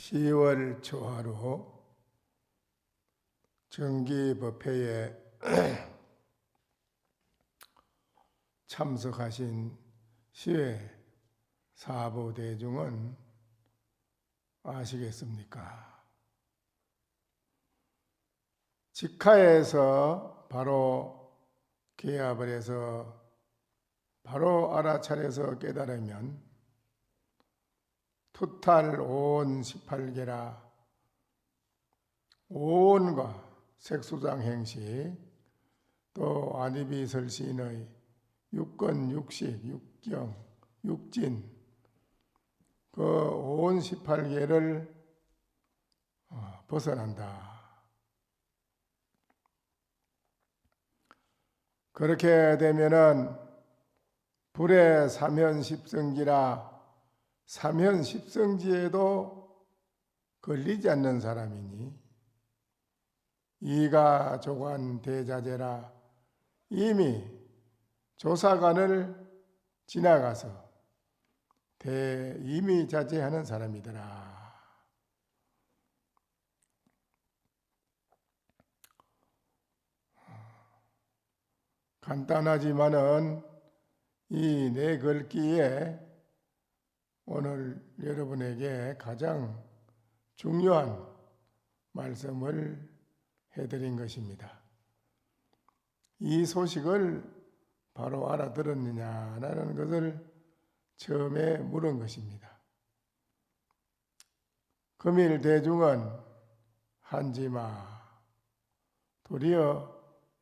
10월 초하루 정기법회에 참석하신 시외 사부 대중은 아시겠습니까? 직하에서 바로 개합을 해서 바로 알아차려서 깨달으면 투탈 온 18개라 오온과 색수장 행식 또 아니비설신의 육건, 육식, 육경, 육진 그 온 18개를 벗어난다. 그렇게 되면은 불의 삼현십성지라 삼현십성지에도 걸리지 않는 사람이니 이가 조관 대자재라 이미 조사관을 지나가서 대이미자재하는 사람이더라. 간단하지만은 이 네 글귀에 오늘 여러분에게 가장 중요한 말씀을 해드린 것입니다. 이 소식을 바로 알아들었느냐라는 것을 처음에 물은 것입니다. 금일 대중은 한지마 도리어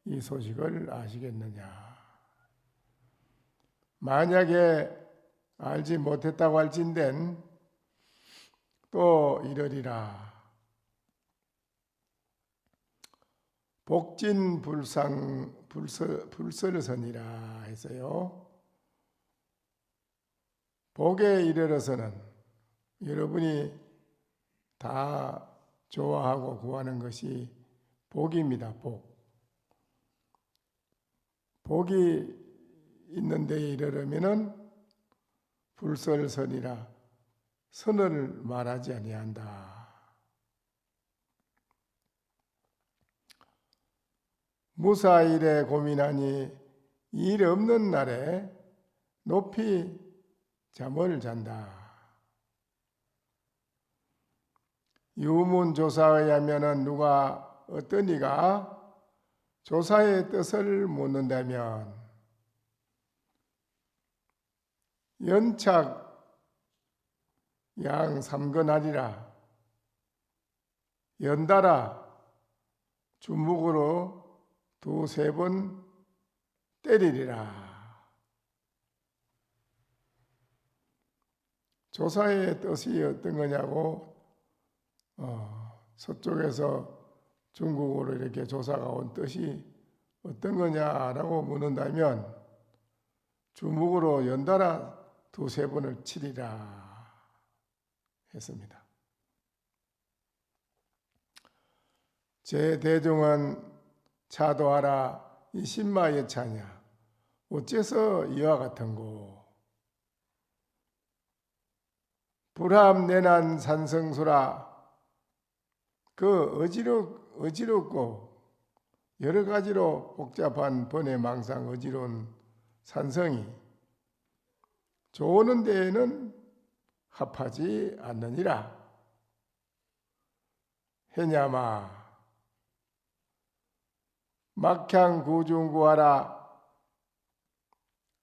이 소식을 아시겠느냐. 만약에 알지 못했다고 할진된 또 이러리라. 복진불설선이라 했어요. 복에 이르러서는 여러분이 다 좋아하고 구하는 것이 복입니다. 복이 있는 데에 이르려면은 불설선이라 선을 말하지 아니한다. 무사일에 고민하니 일 없는 날에 높이 잠을 잔다. 유문조사에 하면은 누가 어떤 이가 조사의 뜻을 묻는다면 연착 양 삼건하리라 연달아 주묵으로 두세 번 때리리라. 조사의 뜻이 어떤 거냐고 서쪽에서 중국으로 이렇게 조사가 온 뜻이 어떤 거냐라고 묻는다면 주묵으로 연달아 두세 번을 치리라 했습니다. 제 대중은 차도하라 이 신마의 차냐 어째서 이와 같은고. 불합내난 산성수라 그 어지럽고 여러 가지로 복잡한 번외 망상 어지러운 산성이 좋은 데에는 합하지 않느니라. 해냐마 막향 구중구하라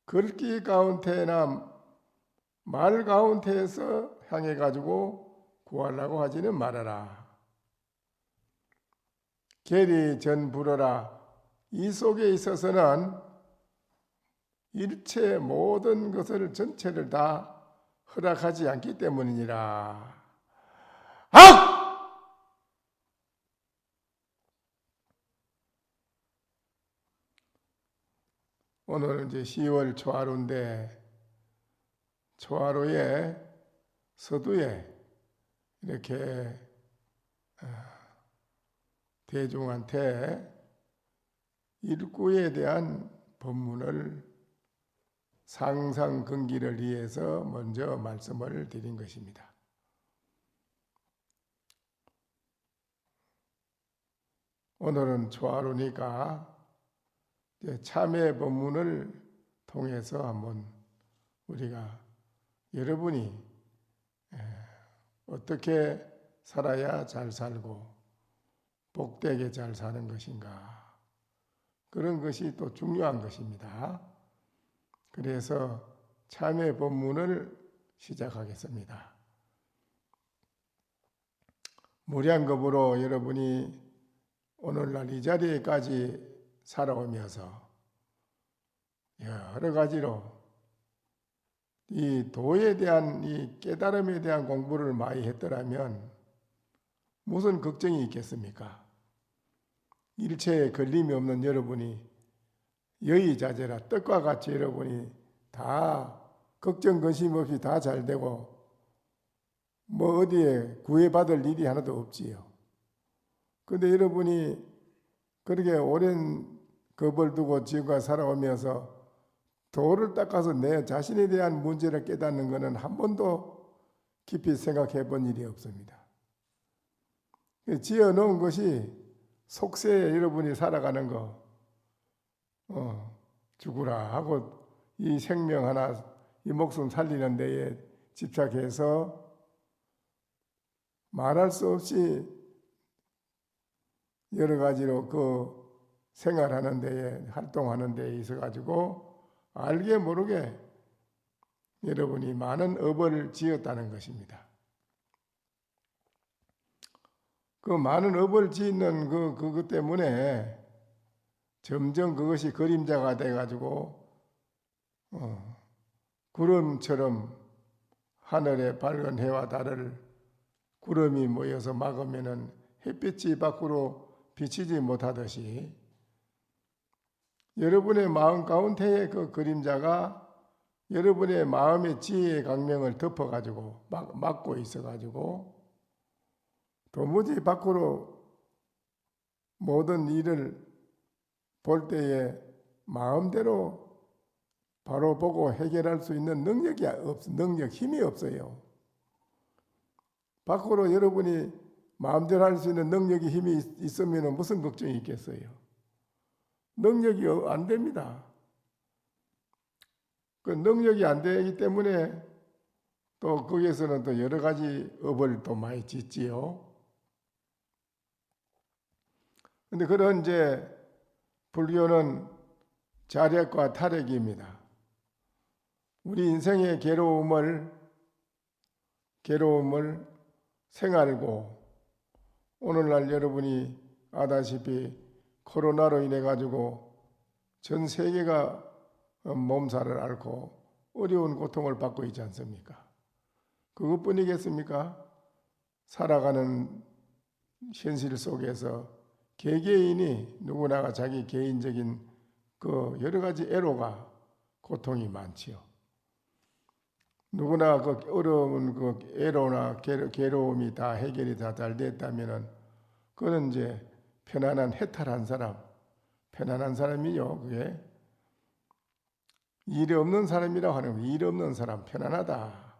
글귀 가운데나 말 가운데에서 향해 가지고 구하려고 하지는 말아라. 계리 전불어라 이 속에 있어서는 일체 모든 것을 전체를 다 허락하지 않기 때문이니라. 악! 오늘 이제 10월 초하루인데 초하루에 서두에 이렇게 대중한테 일구에 대한 법문을 상상근기를 위해서 먼저 말씀을 드린 것입니다. 오늘은 초하루니까 참회 법문을 통해서 한번 우리가 여러분이 어떻게 살아야 잘 살고 복되게 잘 사는 것인가, 그런 것이 또 중요한 것입니다. 그래서 참회 법문을 시작하겠습니다. 무량겁으로 여러분이 오늘날 이 자리에까지 살아오면서 여러 가지로 이 도에 대한 이 깨달음에 대한 공부를 많이 했더라면 무슨 걱정이 있겠습니까? 일체에 걸림이 없는 여러분이 여의자재라 떡과 같이 여러분이 다 걱정 근심 없이 다 잘되고 뭐 어디에 구애받을 일이 하나도 없지요. 그런데 여러분이 그렇게 오랜 겁을 두고 지금까지 살아오면서 도를 닦아서 내 자신에 대한 문제를 깨닫는 것은 한 번도 깊이 생각해 본 일이 없습니다. 지어 놓은 것이 속세에 여러분이 살아가는 거, 죽으라 하고 이 생명 하나, 이 목숨 살리는 데에 집착해서 말할 수 없이 여러 가지로 그 생활하는 데에, 활동하는 데에 있어가지고 알게 모르게 여러분이 많은 업을 지었다는 것입니다. 그 많은 업을 짓는 그것 때문에 점점 그것이 그림자가 돼가지고 구름처럼 하늘에 밝은 해와 달을 구름이 모여서 막으면은 햇빛이 밖으로 비치지 못하듯이 여러분의 마음 가운데의 그 그림자가 여러분의 마음의 지혜의 강명을 덮어가지고 막고 있어가지고 도무지 밖으로 모든 일을 볼 때에 마음대로 바로 보고 해결할 수 있는 힘이 없어요. 밖으로 여러분이 마음대로 할 수 있는 능력이 힘이 있으면 무슨 걱정이 있겠어요? 능력이 안 됩니다. 그 능력이 안 되기 때문에 또 거기에서는 또 여러 가지 업을 또 많이 짓지요. 근데 그런 이제 불교는 자력과 타력입니다. 우리 인생의 괴로움을 생활고, 오늘날 여러분이 아다시피 코로나로 인해 가지고 전 세계가 몸살을 앓고 어려운 고통을 받고 있지 않습니까? 그것뿐이겠습니까? 살아가는 현실 속에서 개개인이 누구나가 자기 개인적인 그 여러 가지 애로가, 고통이 많지요. 누구나 그 어려운 그 애로나 괴로움이 다 해결이 다 잘 됐다면은 그건 이제 편안한 해탈한 사람, 편안한 사람이요. 그게 일이 없는 사람이라고 하는 거예요. 일 없는 사람, 편안하다.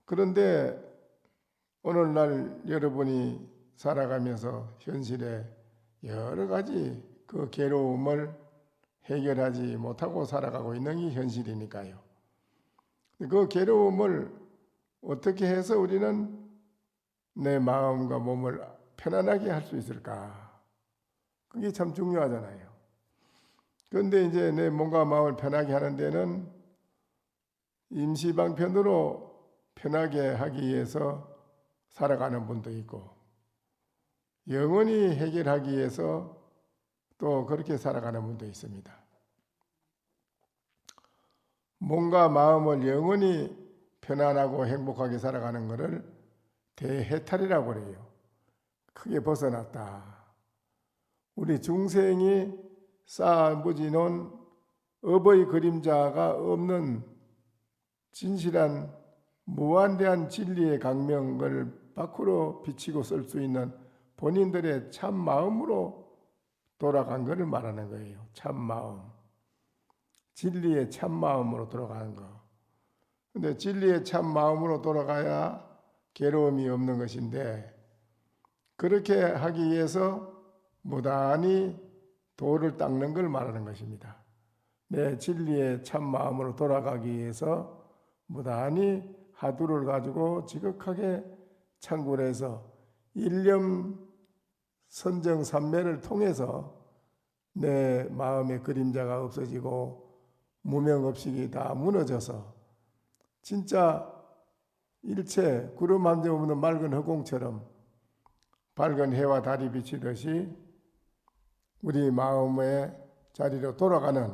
그런데 오늘날 여러분이 살아가면서 현실에 여러 가지 그 괴로움을 해결하지 못하고 살아가고 있는 게 현실이니까요. 그 괴로움을 어떻게 해서 우리는 내 마음과 몸을 편안하게 할 수 있을까? 그게 참 중요하잖아요. 그런데 이제 내 몸과 마음을 편하게 하는 데는 임시방편으로 편하게 하기 위해서 살아가는 분도 있고, 영원히 해결하기 위해서 또 그렇게 살아가는 분도 있습니다. 몸과 마음을 영원히 편안하고 행복하게 살아가는 것을 대해탈이라고 그래요. 크게 벗어났다. 우리 중생이 쌓아부지놓은 업의 그림자가 없는 진실한 무한대한 진리의 강명을 밖으로 비치고 쓸 수 있는 본인들의 참 마음으로 돌아간 것을 말하는 거예요. 참 마음. 진리의 참 마음으로 돌아가는 거. 근데 진리의 참 마음으로 돌아가야 괴로움이 없는 것인데, 그렇게 하기 위해서 무단히 도를 닦는 걸 말하는 것입니다. 내 진리의 참 마음으로 돌아가기 위해서 무단히 화두를 가지고 지극하게 창굴해서 일념 선정 삼매를 통해서 내 마음의 그림자가 없어지고 무명업식이 다 무너져서 진짜 일체 구름 한 점 없는 맑은 허공처럼 밝은 해와 달이 비치듯이 우리 마음의 자리로 돌아가는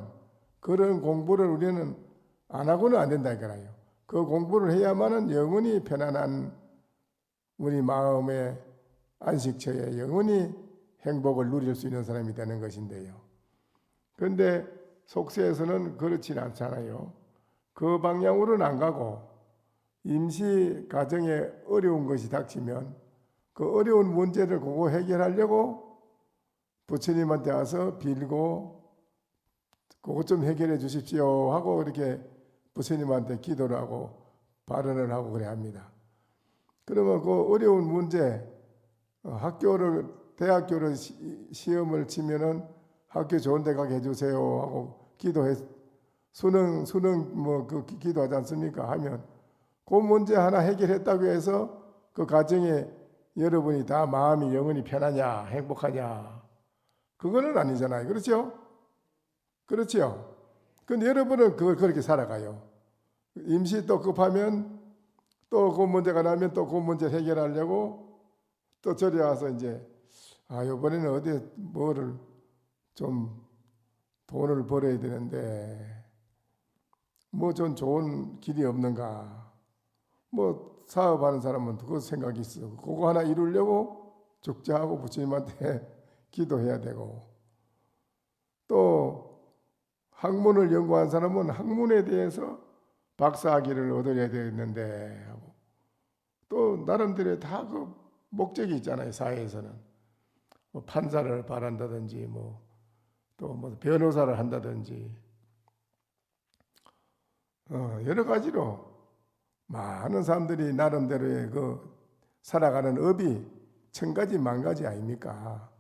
그런 공부를 우리는 안 하고는 안 된다니까요. 그 공부를 해야만은 영원히 편안한 우리 마음의 안식처에 영원히 행복을 누릴 수 있는 사람이 되는 것인데요. 그런데 속세에서는 그렇진 않잖아요. 그 방향으로는 안 가고 임시 가정에 어려운 것이 닥치면 그 어려운 문제를 그거 해결하려고 부처님한테 와서 빌고 그것 좀 해결해 주십시오 하고 이렇게 부처님한테 기도를 하고 발언을 하고 그래 합니다. 그러면 그 어려운 문제 대학교를 시험을 치면은 학교 좋은 데 가게 해주세요 하고 기도해 수능 뭐 그 기도하지 않습니까? 하면 그 문제 하나 해결했다고 해서 그 가정에 여러분이 다 마음이 영원히 편하냐 행복하냐 그거는 아니잖아요. 그렇죠? 그렇죠? 근데 여러분은 그걸 그렇게 살아가요. 임시 또 급하면 또 그 문제가 나면 또 그 문제 해결하려고 또 저리 와서 이제 이번에는 어디 뭐를 좀 돈을 벌어야 되는데 뭐 좀 좋은 길이 없는가. 뭐 사업하는 사람은 그 생각이 있어. 그거 하나 이루려고 죽자하고 부처님한테 기도해야 되고 또 학문을 연구한 사람은 학문에 대해서 박사학위를 얻어야 되는데 하고 또 나름대로 다 그 목적이 있잖아요. 사회에서는 뭐 판사를 바란다든지 뭐 또 뭐 변호사를 한다든지 여러 가지로 많은 사람들이 나름대로의 그 살아가는 업이 천 가지 만 가지 아닙니까?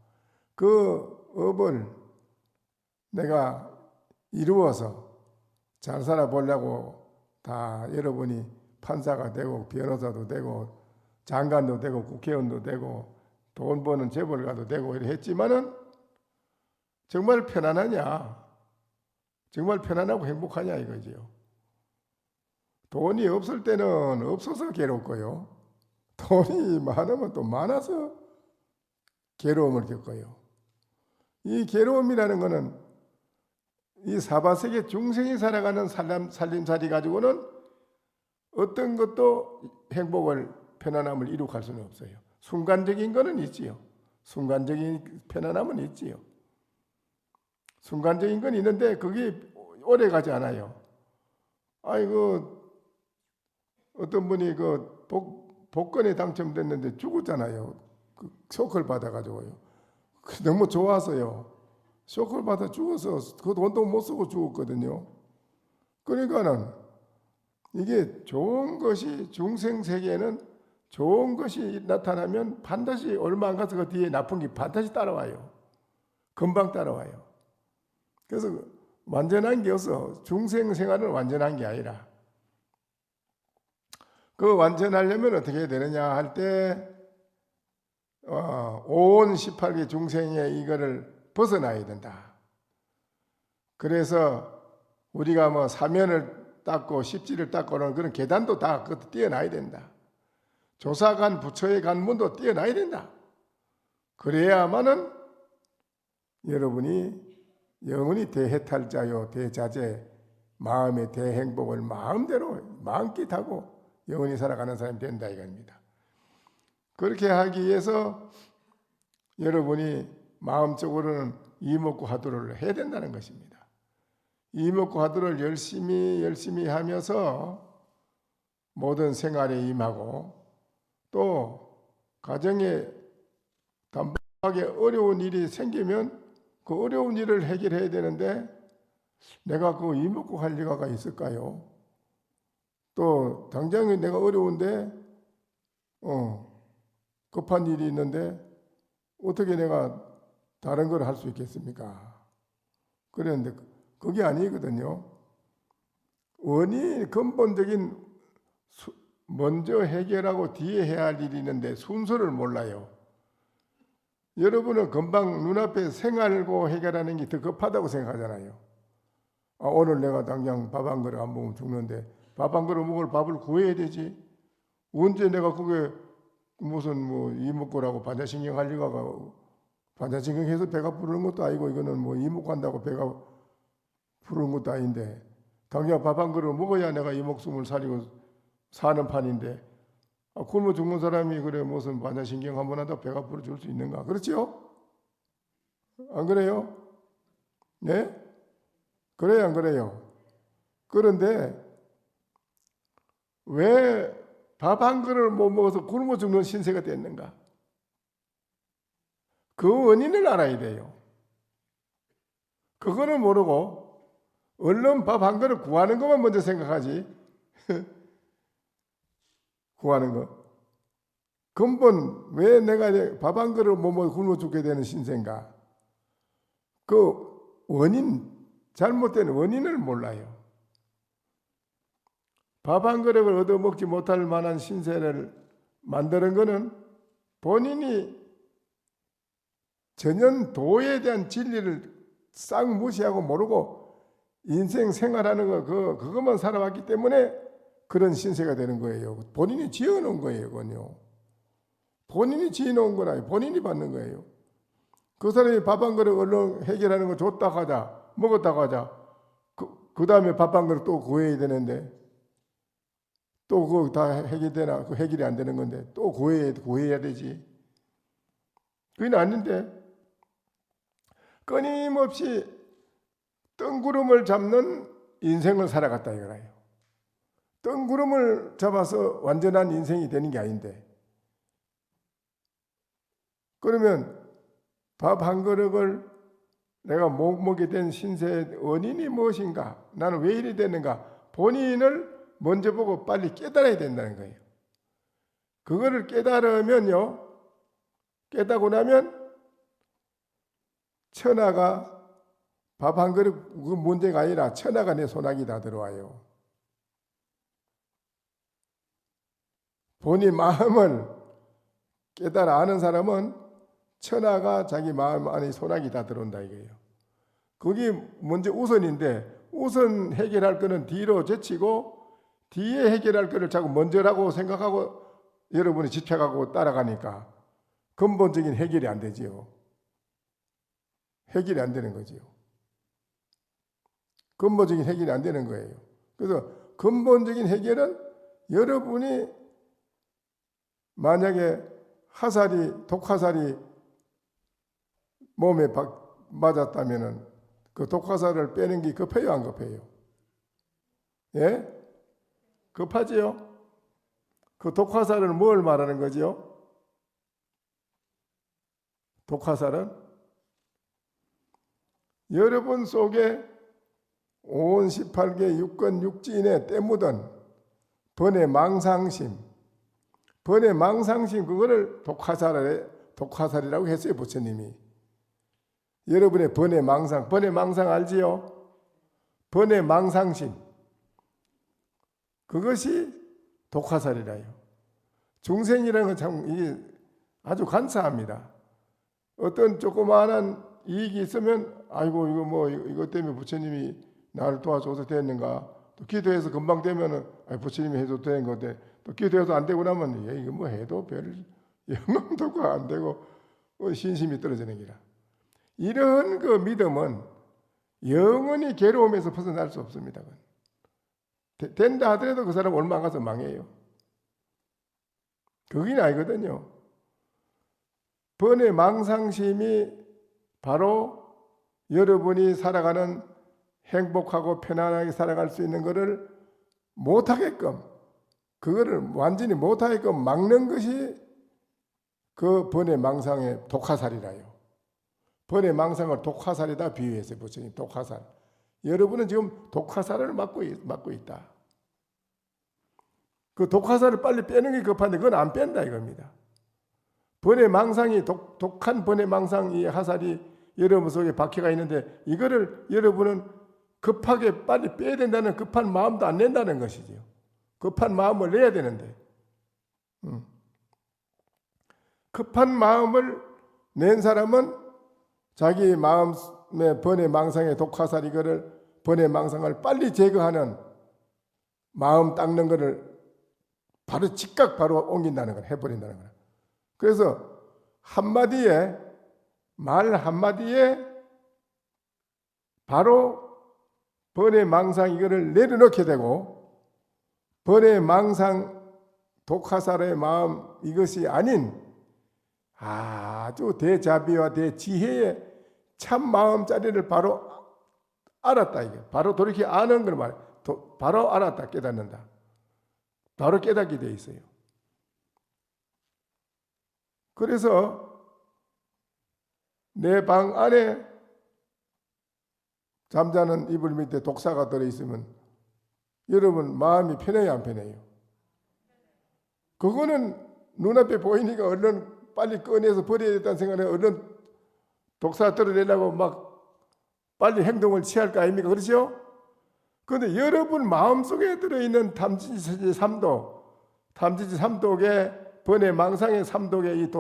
그 업을 내가 이루어서 잘 살아보려고 다 여러분이 판사가 되고 변호사도 되고 장관도 되고 국회의원도 되고 돈 버는 재벌가도 되고 이렇게 했지만은 정말 편안하냐? 정말 편안하고 행복하냐 이거지요. 돈이 없을 때는 없어서 괴롭고요. 돈이 많으면 또 많아서 괴로움을 겪어요. 이 괴로움이라는 것은 이 사바세계 중생이 살아가는 살림살이 가지고는 어떤 것도 행복을 편안함을 이룩할 수는 없어요. 순간적인 거는 있지요. 순간적인 편안함은 있지요. 순간적인 건 있는데 그게 오래 가지 않아요. 아이고 어떤 분이 그 복권에 당첨됐는데 죽었잖아요. 그 쇼크를 받아가지고요. 너무 좋아서요. 쇼크를 받아 죽어서 그 돈도 못 쓰고 죽었거든요. 그러니까는 이게 좋은 것이 중생 세계에는 좋은 것이 나타나면 반드시 얼마 안 가서 그 뒤에 나쁜 게 반드시 따라와요. 금방 따라와요. 그래서 완전한 게 없어. 중생 생활은 완전한 게 아니라 그 완전하려면 어떻게 해야 되느냐 할 때 온 18개 중생의 이거를 벗어나야 된다. 그래서 우리가 뭐 사면을 닦고 십지를 닦고는 그런 계단도 다 그것도 뛰어나야 된다. 조사관 부처의 관문도 뛰어나야 된다. 그래야만은 여러분이 영원히 대해탈자요 대자재 마음의 대행복을 마음대로 마음깃하고 영원히 살아가는 사람이 된다 이겁니다. 그렇게 하기 위해서 여러분이 마음적으로는 이목구 화두를 해야 된다는 것입니다. 이목구 화두를 열심히 하면서 모든 생활에 임하고 또 가정에 단박에 어려운 일이 생기면 그 어려운 일을 해결해야 되는데 내가 그 이목구 할 리가 있을까요? 또 당장에 내가 어려운데 급한 일이 있는데 어떻게 내가 다른 걸 할 수 있겠습니까? 그랬는데 그게 아니거든요. 근본적인 먼저 해결하고 뒤에 해야 할 일이 있는데 순서를 몰라요. 여러분은 금방 눈앞에 생활고 해결하는 게 더 급하다고 생각하잖아요. 오늘 내가 당장 밥 한 그릇 안 먹으면 죽는데 밥 한 그릇 먹을 밥을 구해야 되지. 언제 내가 그게 무슨 이목구라고 반자신경 하려고 반자신경해서 배가 부르는 것도 아니고 이거는 이목 간다고 배가 부르는 것도 아닌데 당장 밥 한 그릇 먹어야 내가 이 목숨을 살리고 사는 판인데 굶어 죽는 사람이 그래 무슨 반자신경 한번 한다고 배가 부르줄 수 있는가? 그렇죠? 안 그래요? 네? 그래요, 안 그래요? 그런데 왜 밥 한 그릇을 못 먹어서 굶어 죽는 신세가 됐는가? 그 원인을 알아야 돼요. 그거는 모르고 얼른 밥 한 그릇 구하는 것만 먼저 생각하지. 구하는 거. 근본 왜 내가 밥 한 그릇 못 먹어 굶어 죽게 되는 신세인가? 그 원인, 잘못된 원인을 몰라요. 밥 한 그릇을 얻어먹지 못할 만한 신세를 만드는 것은 본인이 전혀 도에 대한 진리를 싹 무시하고 모르고 인생 생활하는 그것만 살아왔기 때문에 그런 신세가 되는 거예요. 본인이 지어놓은 거예요, 그건요. 본인이 지어놓은 거라 본인이 받는 거예요. 그 사람이 밥 한 그릇 얼른 해결하는 거 줬다 가자, 먹었다 가자. 그 다음에 밥 한 그릇 또 구해야 되는데 또 그거 다 해결되나? 그 해결이 안 되는 건데 또 구해야 되지. 그건 아닌데 끊임없이 뜬구름을 잡는 인생을 살아갔다 이거예요. 뜬구름을 잡아서 완전한 인생이 되는 게 아닌데 그러면 밥 한 그릇을 내가 못 먹게 된 신세의 원인이 무엇인가? 나는 왜 이리 됐는가? 본인을 먼저 보고 빨리 깨달아야 된다는 거예요. 그거를 깨달으면요. 깨닫고 나면 천하가 밥 한 그릇 그 문제가 아니라 천하가 내 손아귀 다 들어와요. 본인 마음을 깨달아 아는 사람은 천하가 자기 마음 안에 손아귀 다 들어온다 이거예요. 그게 먼저 우선인데 우선 해결할 거는 뒤로 제치고 뒤에 해결할 거를 자꾸 먼저라고 생각하고 여러분이 집착하고 따라가니까 근본적인 해결이 안 되지요. 해결이 안 되는 거지요. 근본적인 해결이 안 되는 거예요. 그래서 근본적인 해결은 여러분이 만약에 독화살이 몸에 맞았다면은 그 독화살을 빼는 게 급해요, 안 급해요? 예? 급하지요? 그 독화살을 뭘 말하는 거지요? 독화살은 여러분 속에 온 18개 육권 육지인에 때묻은 번의 망상심, 그거를 독화살이라고 했어요, 부처님이. 여러분의 번의 망상 알지요? 번의 망상심, 그것이 독화살이라요. 중생이라는 건 참 이게 아주 간사합니다. 어떤 조그마한 이익이 있으면 아이고 이것 때문에 부처님이 나를 도와줘서 됐는가. 또 기도해서 금방 되면은 부처님이 해줘도 되는 건데 또 기도해서 안 되고 나면 이거 해도 별 영감도 안 되고 신심이 떨어지는 기라. 이런 그 믿음은 영원히 괴로움에서 벗어날 수 없습니다. 된다 하더라도 그 사람 얼마 안 가서 망해요. 그게 아니거든요. 번의 망상심이 바로 여러분이 살아가는 행복하고 편안하게 살아갈 수 있는 것을 못하게끔, 그거를 완전히 못하게끔 막는 것이 그 번의 망상의 독화살이라요. 번의 망상을 독화살에다 비유했어요. 부처님 독화살. 여러분은 지금 독화살을 맞고 있다. 그 독화살을 빨리 빼는 게 급한데 그건 안 뺀다 이겁니다. 번외 망상이 독한 번외 망상 이 화살이 여러분 속에 박혀가 있는데 이거를 여러분은 급하게 빨리 빼야 된다는 급한 마음도 안 낸다는 것이지요. 급한 마음을 내야 되는데 급한 마음을 낸 사람은 자기 마음의 번외 망상의 독화살 이거를 번외 망상을 빨리 제거하는 마음 닦는 거를 바로 즉각 바로 옮긴다는 걸 해버린다는 거야. 그래서 한마디에 말 한마디에 바로 번외 망상 이거를 내려놓게 되고 번외 망상 독화살의 마음 이것이 아닌 아주 대자비와 대지혜의 참 마음자리를 바로 알았다 이게 바로 돌이켜 아는 걸 말 바로 알았다 깨닫는다 바로 깨닫게 돼 있어요. 그래서 내 방 안에 잠자는 이불 밑에 독사가 들어있으면 여러분 마음이 편해요 안 편해요? 그거는 눈앞에 보이니까 얼른 빨리 꺼내서 버려야겠다는 생각에 얼른 독사 떨어내려고 막 빨리 행동을 취할 거 아닙니까? 그렇죠? 그런데 여러분 마음속에 들어있는 탐진치 3독 탐진치 3독의 번외 망상의 3독의 이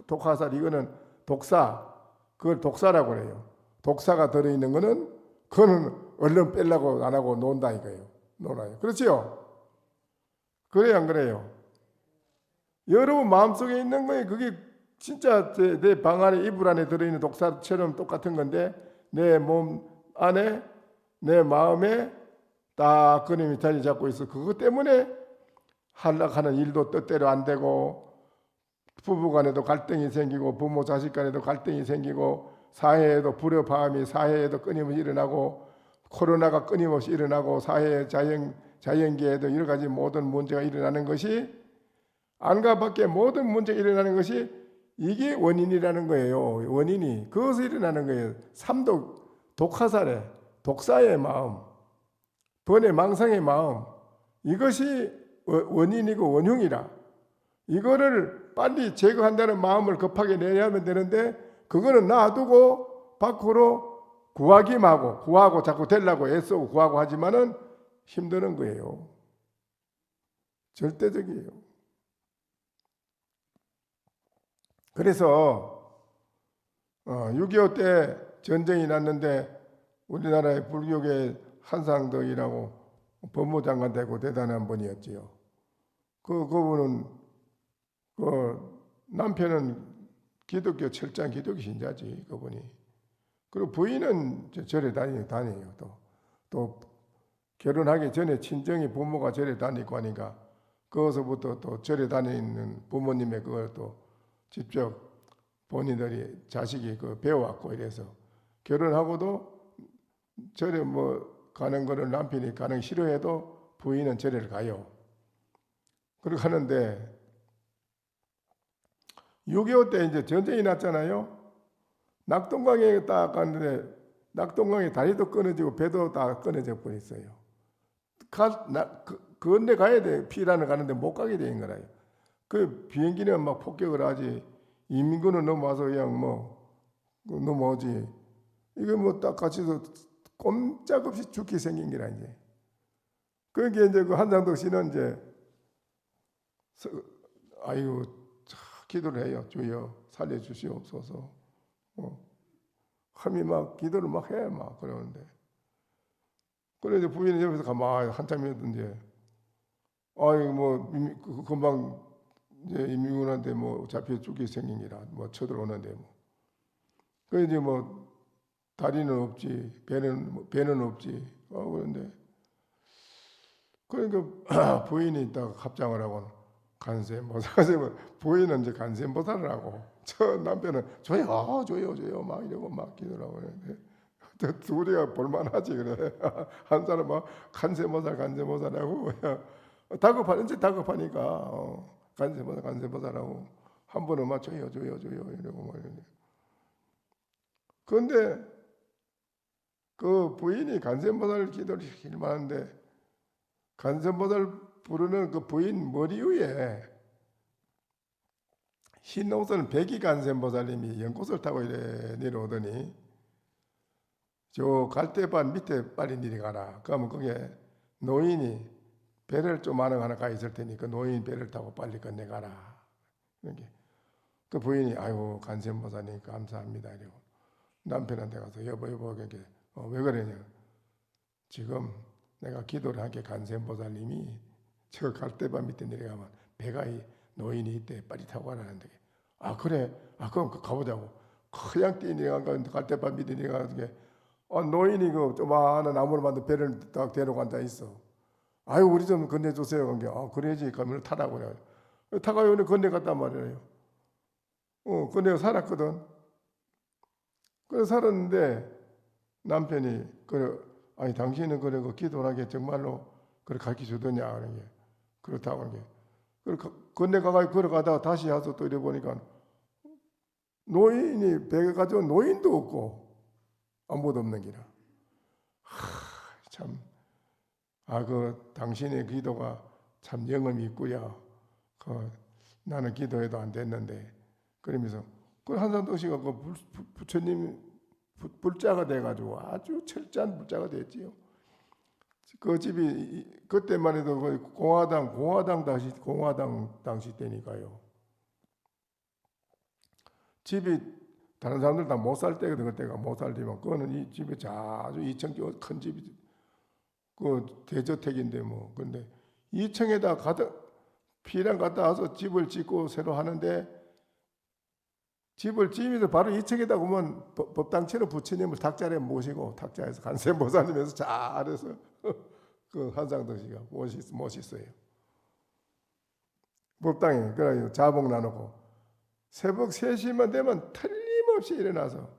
독화살 이거는 독사 그걸 독사라고 그래요. 독사가 들어있는 거는 그거는 얼른 빼려고 안 하고 논다 이거예요. 놀아요. 그렇지요? 그래요 안 그래요? 여러분 마음속에 있는 거에 그게 진짜 내 방 안에 이불 안에 들어있는 독사처럼 똑같은 건데 내 몸 안에 내 마음에 딱 그놈이 자리 잡고 있어. 그것 때문에 하락하는 일도 뜻대로 안 되고 부부 간에도 갈등이 생기고 부모 자식 간에도 갈등이 생기고 사회에도 불협화음이 사회에도 끊임없이 일어나고 코로나가 끊임없이 일어나고 사회 자연계에도 여러 가지 모든 문제가 일어나는 것이 안과 밖에 모든 문제가 일어나는 것이 이게 원인이라는 거예요. 원인이 그것이 일어나는 거예요. 삼독 독화살의 독사의 마음 번외 망상의 마음 이것이 원인이고 원흉이라 이거를 빨리 제거한다는 마음을 급하게 내야 하면 되는데 그거는 놔두고 밖으로 구하고 자꾸 되려고 애쓰고 구하고 하지만은 힘드는 거예요. 절대적이에요. 그래서 6.25 때 전쟁이 났는데 우리나라의 불교계 한상덕이라고 법무장관 되고 대단한 분이었지요. 그분은 남편은 기독교 철저한 기독교 신자지 그분이. 그리고 부인은 절에 다녀요. 또 결혼하기 전에 친정이 부모가 절에 다니고 하니까 거기서부터 또 절에 다니는 부모님의 그걸 또 직접 본인들이 자식이 배워왔고 이래서 결혼하고도 절에 가는 거를 남편이 가는 싫어해도 부인은 절에를 가요. 그렇게 하는데 6.25 때 이제 전쟁이 났잖아요. 낙동강에 딱 갔는데 낙동강에 다리도 끊어지고 배도 다 끊어져 버렸어요. 건너 가야 돼. 피란을 가는데 못 가게 된 거라요. 그 비행기는 막 폭격을 하지. 인민군은 넘어와서 그냥 넘어오지. 이거 딱 같이서 꼼짝없이 죽게 생긴 게라 이제. 그게 이제 그 한상덕 씨는 이제 아이고 기도를 해요. 주여 살려주시옵소서. 함이 막 기도를 막 해 막 그러는데. 그래 이제 부인이 옆에서 가만히 한참 있던데. 금방 이제 인민군한테 잡혀 죽게 생긴 게라 쳐들어오는데 그 이제 다리는 없지 배는 없지 그런데 그러니까 부인이 딱 합장을 하고 간세모사가 부인은 이제 간세모사를 하고 저 남편은 줘요 막 이러고 막 기도를 하고 그러는데 둘이가 볼만하지 그래 한 사람 막 간세모사라고 다급하니까 간세모사라고 한 번은 막 줘요 이러고 막 이러는데 그런데 그 부인이 간세모사를 기도를 시키기만 하는데 간세모사를 부르는 그 부인 머리 위에 흰 옷을 백이간센보살님이 연꽃을 타고 이래 내려오더니 저 갈대밭 밑에 빨리 내려가라. 그러면 거기에 노인이 배를 좀 하나 가 있을 테니 그 노인 배를 타고 빨리 건너가라. 이렇게 그 부인이 아이고 간센보살님 감사합니다. 이러고 남편한테 가서 여보 이렇게 왜 그러냐. 지금 내가 기도를 하게 간센보살님이 저 갈대밭 밑에 내려가면 배가 노인이 있대 빨리 타고 가라는데 아 그래 그럼 가보자고 그냥 뛰어 내려간 갈대밭 밑에 내려가는 게 노인이 그 조그마한 나무로 만든 배를 딱 데리고 앉아 있어. 아유 우리 좀 건네주세요. 그런 게 그래야지 그러면 타라고 그래. 타가 오늘 건네갔단 말이에요. 건네가 살았거든. 그래 살았는데 남편이 그래 아니 당신은 그래 그 기도하게 정말로 그래 가르쳐 주더냐 그런 게 그렇다고 그런 게 그래 건네가가 걸어가다가 다시 와서 또 이래 보니까 노인이 배가 가지고 노인도 없고 아무것도 없는 기라. 참 그 당신의 기도가 참 영험이 있구야. 나는 기도해도 안 됐는데 그러면서 그 한산도시가 그 부처님 불자가 돼가지고 아주 철저한 불자가 됐지요. 그 집이 그때만 해도 거의 공화당 당시 때니까요. 집이 다른 사람들 다 못 살 때거든. 그때가 못 살지만 그거는 이 집이 아주 2층 큰 집이 그 대저택인데 뭐 근데 2층에다 피랑 갔다 와서 집을 짓고 새로 하는데 집을 지으면서 바로 2층에다 보면 법당처럼 부처님을 탁자리에 모시고 탁자에서 간센보살님에서 잘해서 그 한상도시가 멋있어요. 법당에 그래 자복 나누고 새벽 3시만 되면 틀림없이 일어나서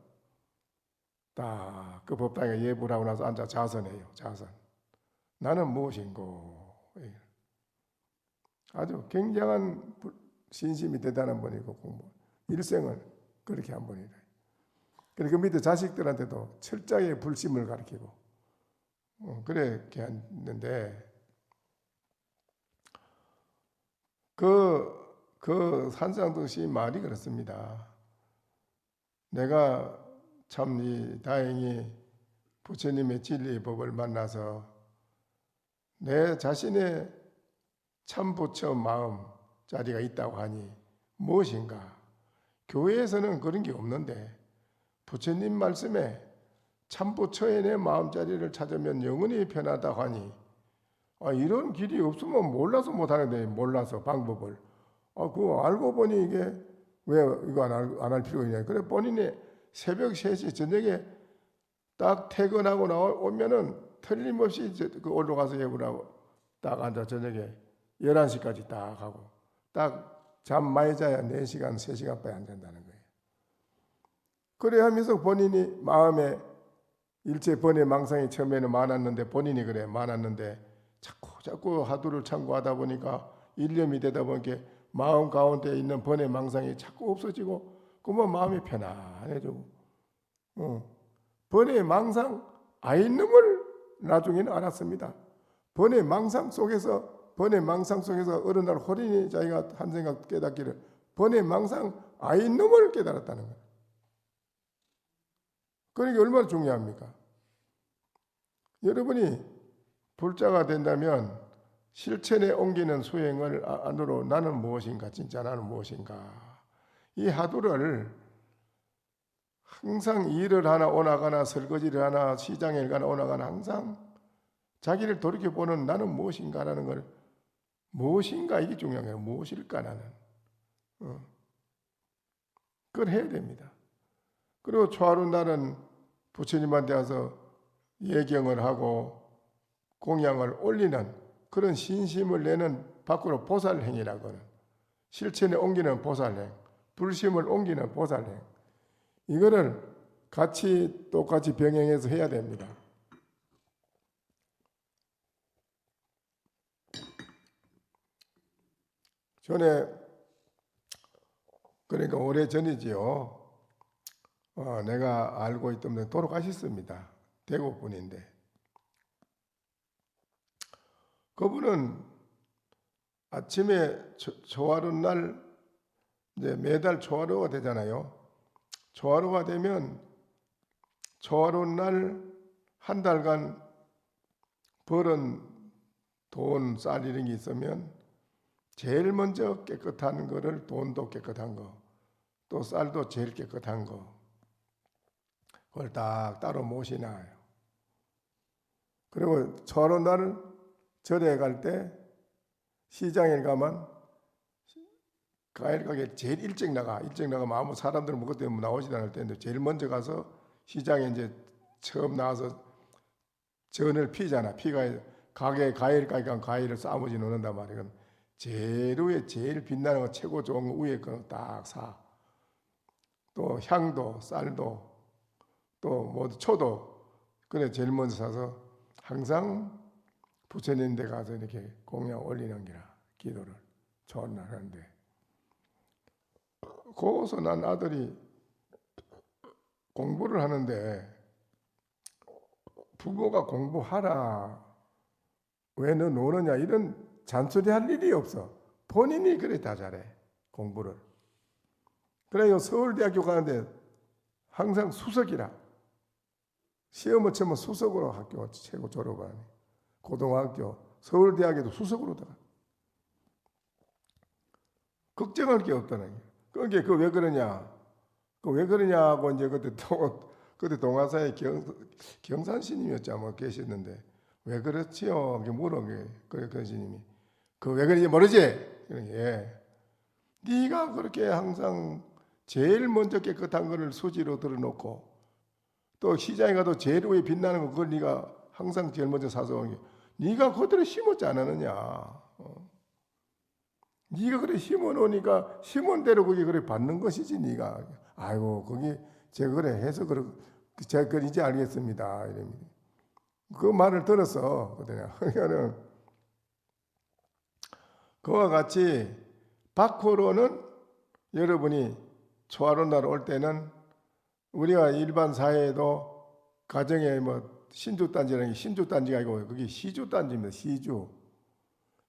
딱 그 법당에 예불 하고 나서 앉아 자선해요. 자선. 나는 무엇인고. 아주 굉장한 신심이 대단한 분이고 공부. 일생을 그렇게 한 분이다. 그리고 그 밑에 자식들한테도 철저하게 불심을 가르치고 그렇게 했는데 그 한상도 씨 말이 그렇습니다. 내가 참 다행히 부처님의 진리의 법을 만나서 내 자신의 참 부처 마음 자리가 있다고 하니 무엇인가? 교회에서는 그런 게 없는데 부처님 말씀에 참 부처의 내 마음 자리를 찾으면 영원히 편하다고 하니 이런 길이 없으면 몰라서 못하는데 몰라서 방법을 그거 알고 보니 이게 왜 이거 안 할 필요가 있냐? 그래 본인이 새벽 3시 저녁에 딱 퇴근하고 나오면은 틀림없이 그 올라가서 예불하고 딱 앉아 저녁에 11시까지 딱 하고 딱 잠 많이 자야 4시간 3시간밖에 안 된다는 거예요. 그래 하면서 본인이 마음에 일체 번뇌 망상이 처음에는 많았는데 본인이 그래 많았는데 자꾸 하두를 참고하다 보니까 일념이 되다 보니까 마음 가운데 있는 번뇌 망상이 자꾸 없어지고 그러면 마음이 편안해지고 번뇌 망상 아있는걸 나중에는 알았습니다. 번뇌 망상 속에서 어느 날 호린이 자기가 한 생각 깨닫기를 번뇌 망상 아있는걸 깨달았다는 거예요. 그러니까 얼마나 중요합니까? 여러분이 불자가 된다면 실천에 옮기는 수행을 안으로 나는 무엇인가 진짜 나는 무엇인가 이 하두를 항상 일을 하나 오나가나 설거지를 하나 시장에 가나 오나가나 항상 자기를 돌이켜보는 나는 무엇인가라는 걸 무엇인가 이게 중요한 거예요. 무엇일까 나는 그걸 해야 됩니다. 그리고 초하루 날은 부처님한테 와서 예경을 하고 공양을 올리는 그런 신심을 내는 밖으로 보살행이라고 하는 실천에 옮기는 보살행, 불심을 옮기는 보살행 이거를 똑같이 병행해서 해야 됩니다. 전에 그러니까 오래전이지요. 내가 알고 있던 분 돌아가셨습니다. 대구 분인데 그분은 아침에 초하루 날 이제 매달 초하루가 되잖아요. 초하루가 되면 초하루 날 한 달간 벌은 돈, 쌀 이런 게 있으면 제일 먼저 깨끗한 거를, 돈도 깨끗한 거, 또 쌀도 제일 깨끗한 거, 그걸 딱 따로 모시나요. 그리고 초하루 날 절에 갈 때 시장에 가면 과일 가게 제일 일찍 나가면 아무 사람들은 뭐 그때 나오지도 않을 텐데 제일 먼저 가서 시장에 이제 처음 나와서 전을 피잖아. 피가 가게 과일 가게 간 과일을 싸무지 놓는단 말이야. 제일 위에 제일 빛나는 거, 최고 좋은 거 위에 거 딱 사. 또 향도, 쌀도, 또 모두 초도, 그래 제일 먼저 사서 항상 부처님 데 가서 이렇게 공양 올리는 기라. 기도를 좋은 날 하는데, 거기서 난 아들이 공부를 하는데, 부모가 공부하라, 왜 너 노느냐, 이런 잔소리 할 일이 없어. 본인이 그래 다 잘해, 공부를. 그래요. 서울대학교 가는데 항상 수석이라. 시험을 치면 수석으로 학교 최고 졸업하니. 고등학교, 서울대학에도 수석으로 들어가. 걱정할 게 없다는 게. 그게 왜 그러냐? 왜 그러냐고 이제 그때 동화사에 경산 스님이었지 아마 계셨는데, 왜 그렇지요? 이렇게 물어게. 그래 그 스님이 왜 그런지 모르지? 예. 네가 그렇게 항상 제일 먼저 깨끗한 거를 수지로 들어놓고, 또 시장에 가도 제일 위에 빛나는 거 그걸 네가 항상 제일 먼저 사서 온 게, 네가 그대로 심었지 않았느냐? 네가 그래 심어 놓으니까 심은 대로 그게 그래 받는 것이지. 네가 아이고 거기 제가 그래 해서 제가 그걸 이제 알겠습니다. 이럽니다. 그 말을 들었어. 그러니까는 그와 같이 밖으로는 여러분이 초하루 날 올 때는 우리가 일반 사회에도 가정에 뭐 신주단지라는 게 신주단지가 아니고 그게 시주단지입니다.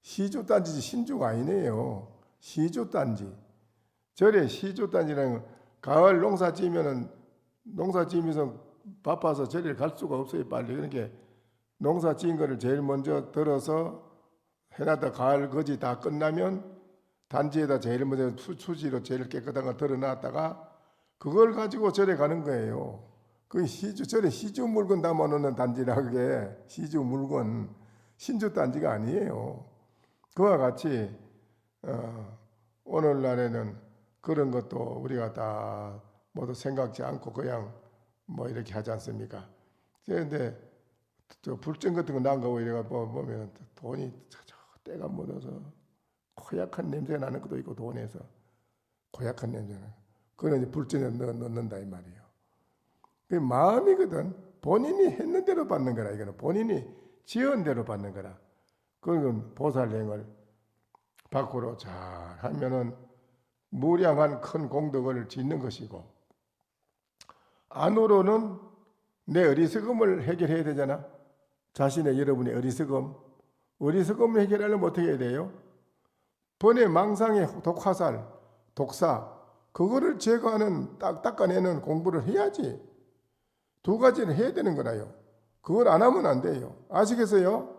시주단지지 신주가 아니네요. 시주단지. 절에 시주단지라는 건 가을 농사 지으면서 바빠서 절에 갈 수가 없어요. 빨리. 그러니까 농사 지은 거를 제일 먼저 들어서 해놨다 가을 거지 다 끝나면 단지에다 제일 먼저 수지로 제일 깨끗한 걸 들어놨다가 그걸 가지고 절에 가는 거예요. 그 절에 시주 물건 담아놓는 단지라, 그게 시주 물건, 신주 단지가 아니에요. 그와 같이 오늘날에는 그런 것도 우리가 다 모두 생각지 않고 그냥 뭐 이렇게 하지 않습니까? 그런데 저 불정 같은 거 난 거 이래가 보면 돈이 때가 묻어서 고약한 냄새가 나는 것도 있고, 돈에서 고약한 냄새는 그건 이제 불정에 넣는다 이 말이에요. 그 마음이거든. 본인이 했는 대로 받는 거라. 이거는 본인이 지은 대로 받는 거라. 그건 보살행을 밖으로 잘 하면은 무량한 큰 공덕을 짓는 것이고, 안으로는 내 어리석음을 해결해야 되잖아. 자신의 여러분의 어리석음을 해결하려면 어떻게 해야 돼요? 번뇌 망상의 독화살, 독사, 그거를 제거하는, 닦아내는 공부를 해야지. 두 가지를 해야 되는 거라요. 그걸 안 하면 안 돼요. 아시겠어요?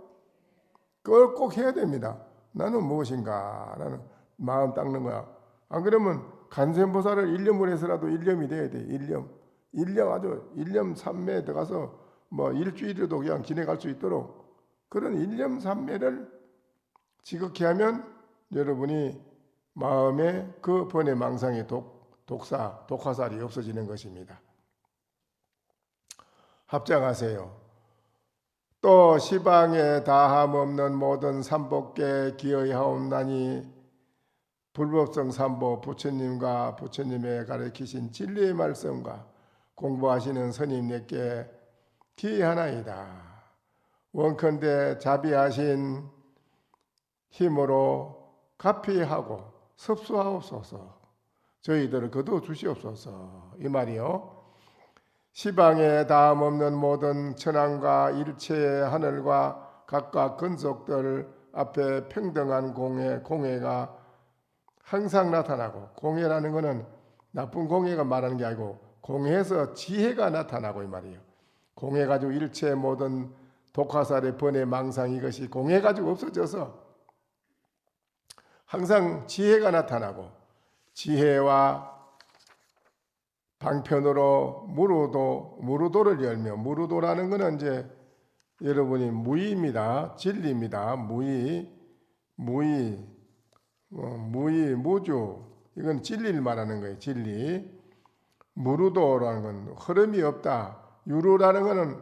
그걸 꼭 해야 됩니다. 나는 무엇인가? 나는 마음 닦는 거야. 안 그러면 간센보살을 일념을 해서라도 일념이 돼야 돼. 일념 아주 일념삼매에 들어가서 뭐 일주일이라도 그냥 지내갈 수 있도록 그런 일념삼매를 지극히 하면 여러분이 마음에 그 번뇌 망상의 독화살이 없어지는 것입니다. 합장하세요. 또 시방에 다함 없는 모든 삼복계 기여하옵나니 불법성 삼보 부처님과 부처님의 가르치신 진리의 말씀과 공부하시는 스님네께 기하나이다. 원컨대 자비하신 힘으로 가피하고 섭수하옵소서. 저희들을 거두어 주시옵소서. 이 말이요. 시방에 다음 없는 모든 천황과 일체의 하늘과 각각 근속들 앞에 평등한 공회가 항상 나타나고, 공해라는 것은 나쁜 공해가 말하는 게 아니고 공해에서 지혜가 나타나고 이 말이에요. 공해 가지고 일체 모든 독화살의 번뇌 망상 이것이 공해 가지고 없어져서 항상 지혜가 나타나고, 지혜와 방편으로 무루도를 열며, 무루도라는 것은 이제 여러분이 무의입니다. 진리입니다. 무주. 이건 진리를 말하는 거예요. 진리. 무루도라는 건 흐름이 없다. 유루라는 것은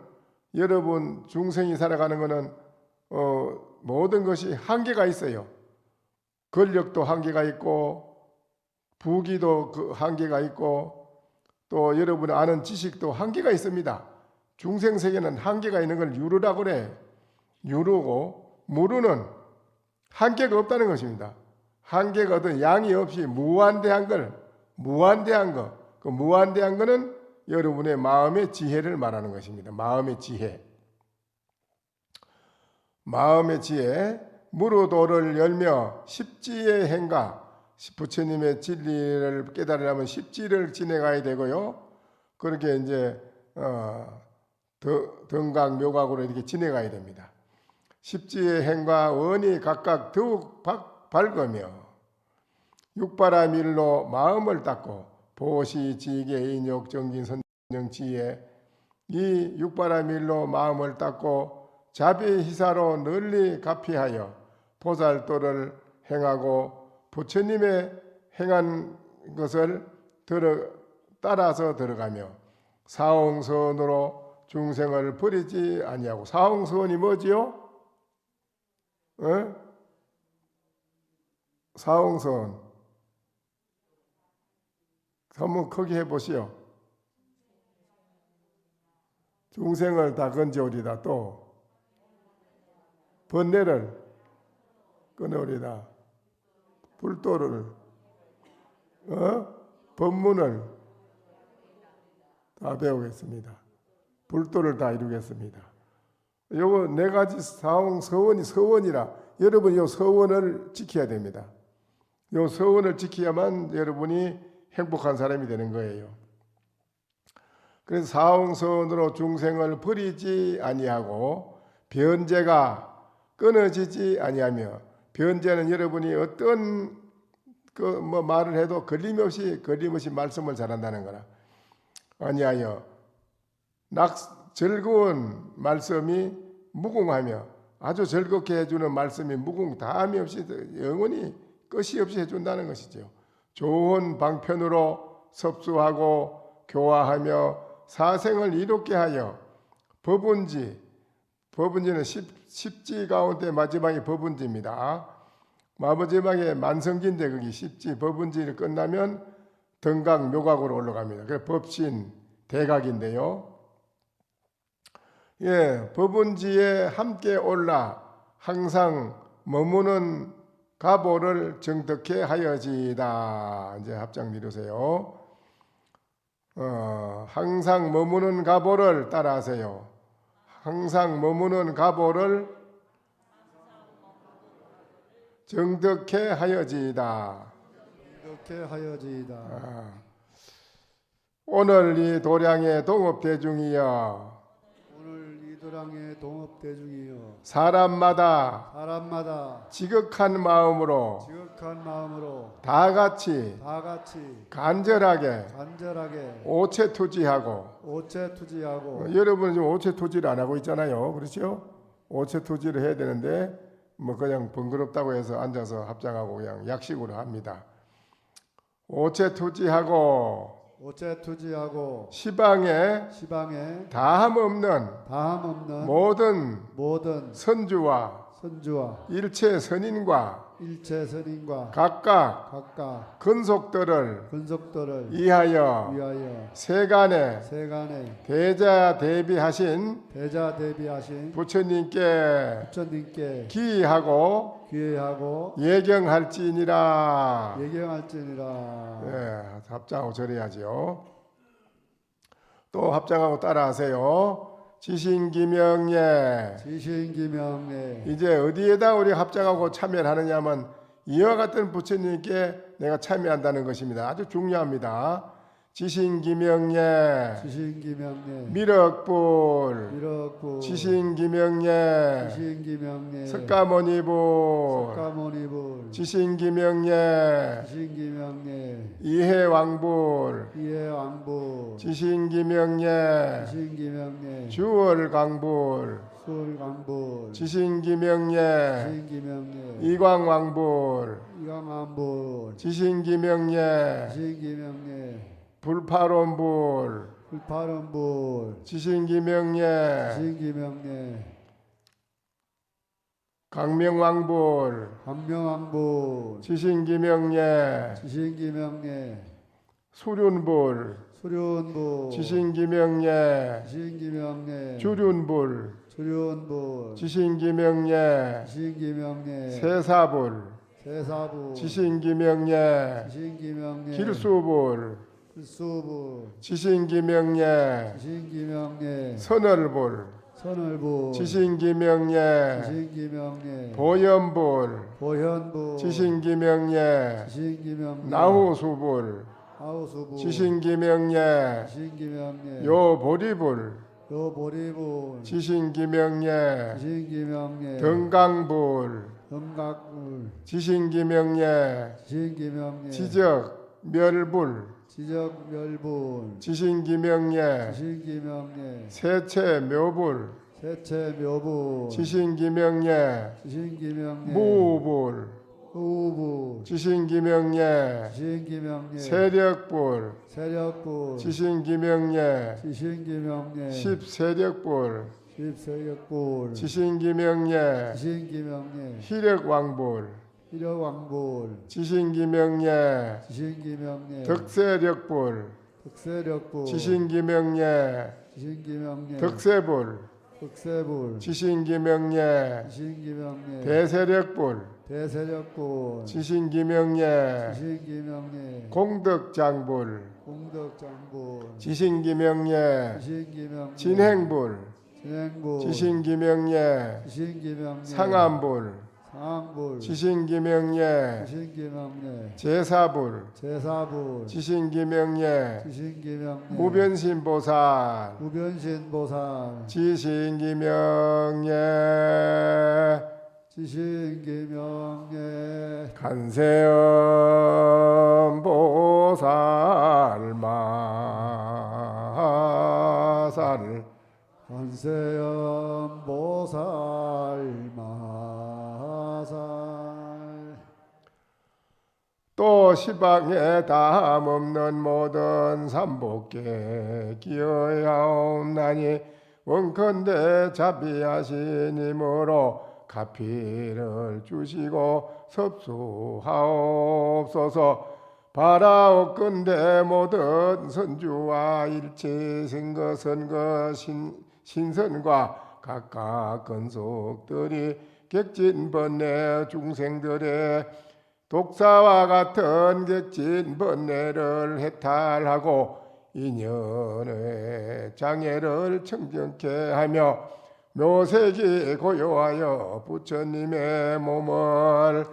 여러분 중생이 살아가는 것은 모든 것이 한계가 있어요. 권력도 한계가 있고, 부귀도 그 한계가 있고, 또 여러분이 아는 지식도 한계가 있습니다. 중생 세계는 한계가 있는 걸 유루라고 그래. 유루고, 무루는 한계가 없다는 것입니다. 한계가 어떤 양이 없이 무한대한 거. 그 무한대한 거는 여러분의 마음의 지혜를 말하는 것입니다. 마음의 지혜. 무루도를 열며 십지의 행가, 부처님의 진리를 깨달으려면 십지를 지내가야 되고요. 그렇게 이제 등각 묘각으로 이렇게 지내가야 됩니다. 십지의 행과 원이 각각 더욱 밝으며, 육바람 일로 마음을 닦고, 보시 지계 인욕 정진 선정지에, 이 육바람 일로 마음을 닦고 자비희사로 널리 가피하여 보살도를 행하고 부처님의 행한 것을 따라서 들어가며 사홍선으로 중생을 버리지 아니하고. 사홍선이 뭐지요? 사홍선 한번 크게 해보시오. 중생을 다 건져오리다. 또 번뇌를 끊어오리다. 불도를 법문을 다 배우겠습니다. 불도를 다 이루겠습니다. 요거 네 가지 서원이라 여러분 요 서원을 지켜야 됩니다. 요 서원을 지켜야만 여러분이 행복한 사람이 되는 거예요. 그래서 사홍선으로 중생을 버리지 아니하고 변제가 끊어지지 아니하며, 변제는 여러분이 어떤 말을 해도 걸림없이 말씀을 잘한다는 거라. 아니하여 즐거운 말씀이 무궁하며, 아주 즐겁게 해주는 말씀이 다함이 없이 영원히 끝이 없이 해준다는 것이죠. 좋은 방편으로 섭수하고 교화하며 사생을 이롭게 하여 법운지는 십지 가운데 마지막에 법운지입니다. 마지막에 만성기인데 거기 십지 법운지를 끝나면 등각 묘각으로 올라갑니다. 그래서 법신 대각인데요. 법운지에 함께 올라 항상 머무는 가보를 정득해 하여지이다. 이제 합장 미루세요. 항상 머무는 가보를 따라하세요. 항상 머무는 가보를 정득해 하여지이다. 오늘 이 도량의 동업대중이여, 사람마다 지극한 마음으로 다 같이 간절하게 오체투지하고. 여러분 지금 오체투지를 안 하고 있잖아요. 그렇죠? 오체투지를 해야 되는데 그냥 번거롭다고 해서 앉아서 합장하고 그냥 약식으로 합니다. 오체투지하고 시방에 다함 없는 모든 선주와 일체 선인과 각각 근속들을 이하여 세간에 대자 대비하신 부처님께 기의하고 예경할지니라. 합장하고 절해야죠. 또 합장하고 따라하세요. 지신기명예. 이제 어디에다 우리 합장하고 참여를 하느냐면 이와 같은 부처님께 내가 참여한다는 것입니다. 아주 중요합니다. 지신기명예 지신기명예 미륵불 미륵불 지신기명예 지신기명예 석가모니불 석가모니불 지신기명예 지신기명예 이해왕불 이해왕불 지신기명예 지신기명예 주월강불 수월강불 지신기명예 지신기명예 이광왕불 이강왕불 지신기명예 지신기명예 불파론불 불파른불 지신기명예 지신기명예 강명왕불 강명왕불 지신기명예 지신기명예 수륜불 수륜불 지신기명예 지신기명예 주륜불 수륜불 지신기명예 지신기명예 세사불 세사불 지신기명예 지신기명예 길수불 길수불 지신기명예 지신기명예 선월불 선월불 지신기명예 지신기명예 보현불 보현불 지신기명예 지신기명예 나후수불 하우수불 지신기명예 지신기명예 요보리불 요보리불 지신기명예 지신기명예 등강불 등각불 지신기명예 지신기명예 지적멸불 지적멸불 지신기명예 지신기명예 세체묘불 세체묘불 지신기명예 지신기명예 무불 후불 지신기명예 지신기명예 세력불 세력불 지신기명예 지신기명예 십세력불 십세력불 지신기명예 지신기명예 희력왕불 희력왕불 지신기명예 지신기명예 덕세력불 덕세력불 지신기명예 지신기명예 덕세불 덕세불 지신기명예 지신기명예 대세력불 대세력불 지신기명예 지신기명예 공덕장불 공덕장불 지신기명예 지신기명예 진행불 진행불 지신기명예 지신기명예 상암불 상불 지신기명예 지신기명예 제사불 제사불 지신기명예 지신기명예 무변신보살 무변신보살 지신기명예 지신기명예 간세음보살 마살 관세음보살 마살 또 시방에 담없는 모든 삼복계 기어야옵나니 원컨대 자비하시님으로 가피를 주시고 섭수하옵소서. 바라옵건대 모든 선주와 일체 생거선거 신선과 각각 건속들이 객진번뇌 중생들의 독사와 같은 객진번뇌를 해탈하고 인연의 장애를 청정케 하며 묘색이 고요하여 부처님의 몸을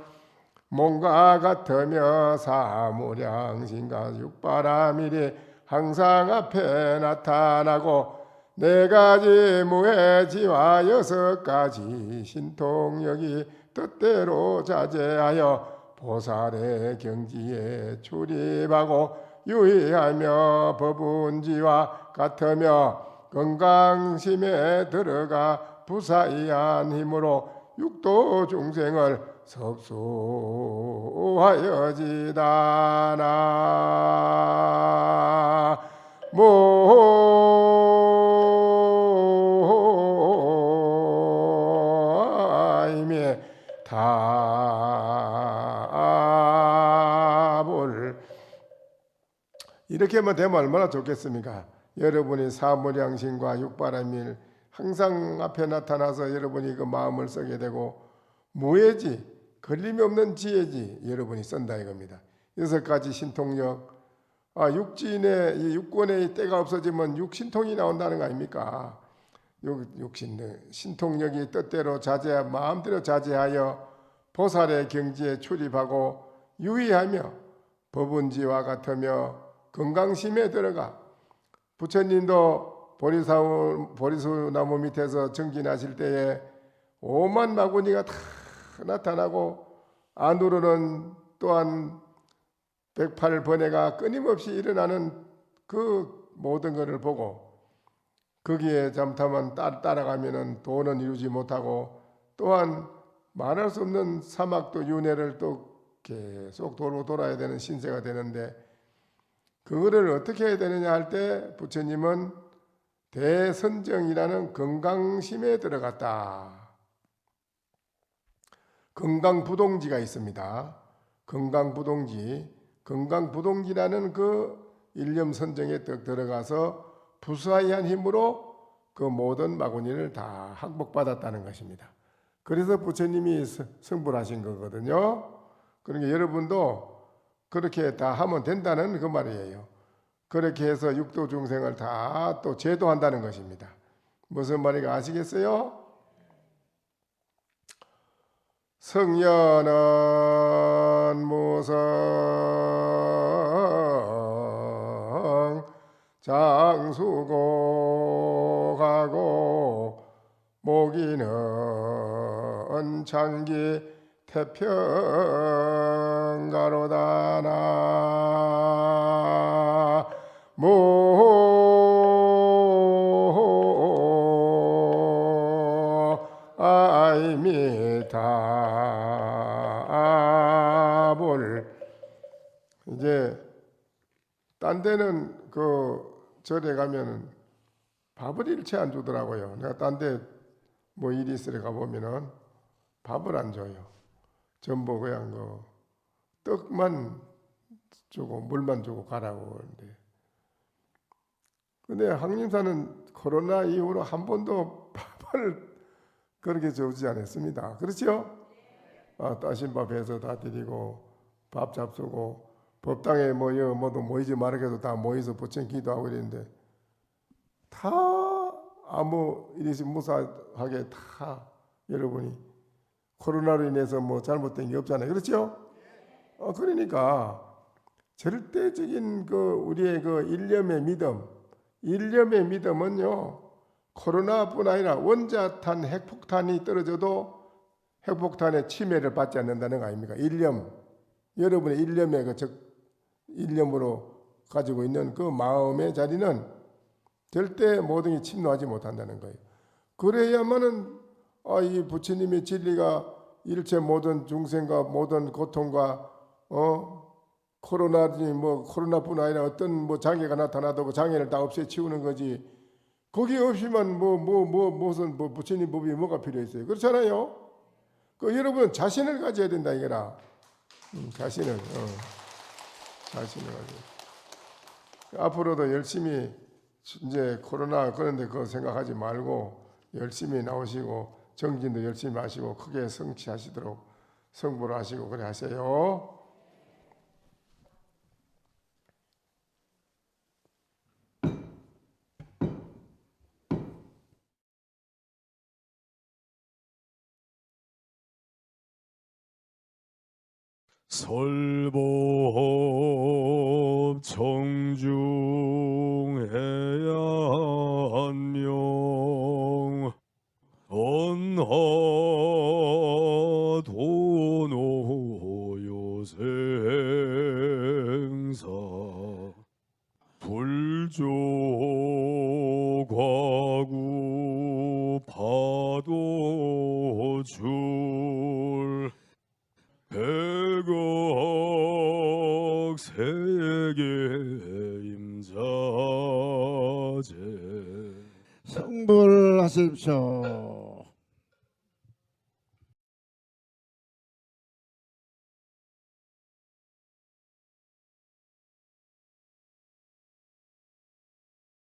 몸과 같으며 사무량신과 육바라밀이 항상 앞에 나타나고 네 가지 무해지와 여섯 가지 신통력이 뜻대로 자제하여 보살의 경지에 출입하고 유의하며 법운지와 같으며 건강심에 들어가 부사이한 힘으로 육도 중생을 섭수하여지다나 모임에 답을 이렇게만 되면 얼마나 좋겠습니까? 여러분이 사무량신과 육바라밀 항상 앞에 나타나서 여러분이 그 마음을 쓰게 되고 무해지, 걸림이 없는 지혜지 여러분이 쓴다 이겁니다. 여섯 가지 신통력, 육진의 이 육권의 때가 없어지면 육신통이 나온다는 거 아닙니까? 신통력이 뜻대로 자제, 마음대로 자제하여 보살의 경지에 출입하고 유의하며 법운지와 같으며 건강심에 들어가 부처님도 보리수 나무 밑에서 정진하실 때에 오만 마구니가 다 나타나고 안으로는 또한 108번뇌가 끊임없이 일어나는 그 모든 것을 보고 거기에 잠타만 따라가면은 도는 이루지 못하고 또한 말할 수 없는 사막도 윤회를 또 계속 돌아야 되는 신세가 되는데 그거를 어떻게 해야 되느냐 할 때 부처님은 대선정이라는 건강심에 들어갔다. 건강부동지가 있습니다. 건강부동지라는 그 일념선정에 들어가서 부사의한 힘으로 그 모든 마구니를 다 항복받았다는 것입니다. 그래서 부처님이 성불하신 거거든요. 그러니까 여러분도 그렇게 다 하면 된다는 그 말이에요. 그렇게 해서 육도 중생을 다 또 제도한다는 것입니다. 무슨 말인가 아시겠어요? 성녀는 무성 장수고가고 모기는 장기 태평가로다나 모 아이미타불. 이제 딴 데는 그 절에 가면은 밥을 일체 안 주더라고요. 내가 딴 데 뭐 일이 있으러 가보면은 밥을 안 줘요. 전부 그냥 그 떡만 주고 물만 주고 가라고 그러는데. 근데 항림사는 코로나 이후로 한 번도 밥을 그렇게 주지 않았습니다. 그렇죠? 따신 밥 해서 다 드리고 밥 잡수고 법당에 모두 모이지 말아도 다 모여서 부처 기도하고 이랬는데 다 아무 일이 무사하게 다 여러분이 코로나로 인해서 뭐 잘못된 게 없잖아요. 그렇죠? 그러니까 절대적인 그 우리의 그 일념의 믿음은요, 코로나뿐 아니라 원자탄 핵폭탄이 떨어져도 핵폭탄의 침해를 받지 않는다는 거 아닙니까? 여러분의 일념의 일념으로 가지고 있는 그 마음의 자리는 절대 모든 게 침노하지 못한다는 거예요. 그래야만은 이 부처님의 진리가 일체 모든 중생과 모든 고통과 코로나뿐 아니라 어떤 장애가 나타나도 그 장애를 다 없애치우는 거지. 거기 없이만 무슨 부처님 법이 뭐가 필요 있어요? 그렇잖아요. 여러분 자신을 가져야 된다 이거라. 자신을 가지고 앞으로도 열심히 이제 코로나 그런데 그거 생각하지 말고 열심히 나오시고 정진도 열심히 하시고 크게 성취하시도록 성불을 하시고 그래 하세요. 설법 청중해야 한명 언하 도노요생사 불조과구 파도줄 백억 세계 임자제 성불하십시오.